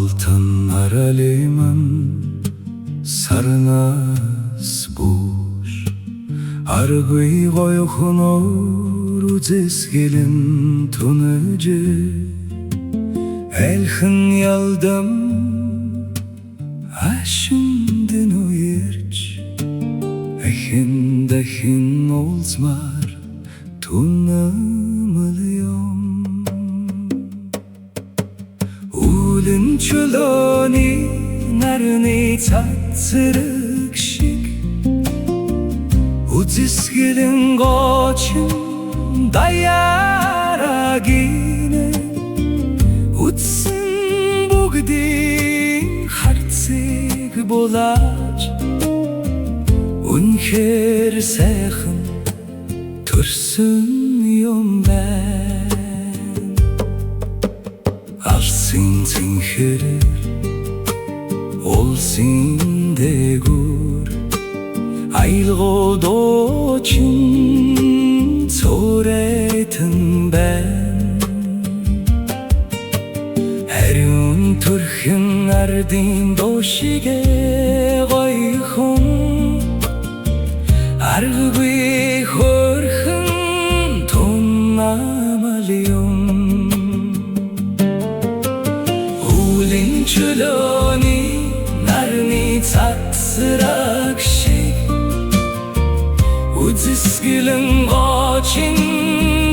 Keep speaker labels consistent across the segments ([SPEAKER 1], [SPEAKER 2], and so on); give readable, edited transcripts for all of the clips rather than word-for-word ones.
[SPEAKER 1] Алтын аралимын сарнас буш Аргый гойхонор үзесгелин туныжы Элхин ялдым ашындын уерч Эхин олзмар тунымыльем Улын чулони нарны цацырык шиг Үзесгелин гочин даярагине Утсын бүгдийн харцыг булааж Үнэхээр сайхан төрсөн юм байна Алсын цэнхэрэр олсын дээгүүр Аялгуудуучин цуурейтэн байна Хариун төрхөн ардын доошигэ гойхон Арггүй хөрхөн тунамальем Улын чулооны нарны цацраг шиг Үзэсгэлэн гочин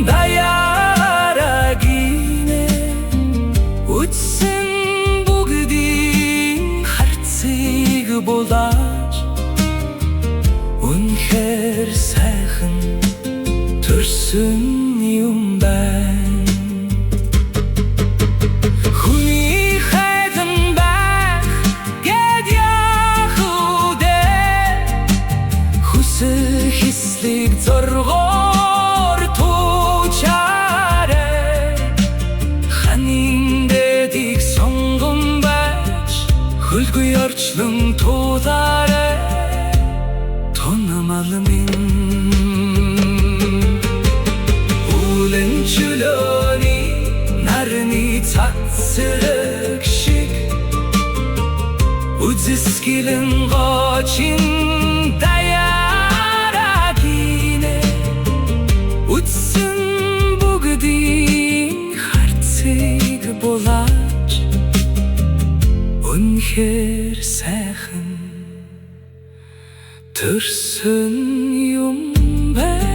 [SPEAKER 1] даярагине Утсын бүгдийн харцыг булааж Үнэхээр сайхан төрсөн юм байна Хүний хайдан байх гэд яах үдэ Хүсэл хислийг зоргоор туучаарэ Ханин дэдийг сонгон байж Хөлгүй орчлон туулаарэ Улын чулооны нарны цацраг шиг Үзэсгэлэн гочин даярагине Утсын бүгдийн харцыг булааж Үнэхээр сайхан төрсөн юм байна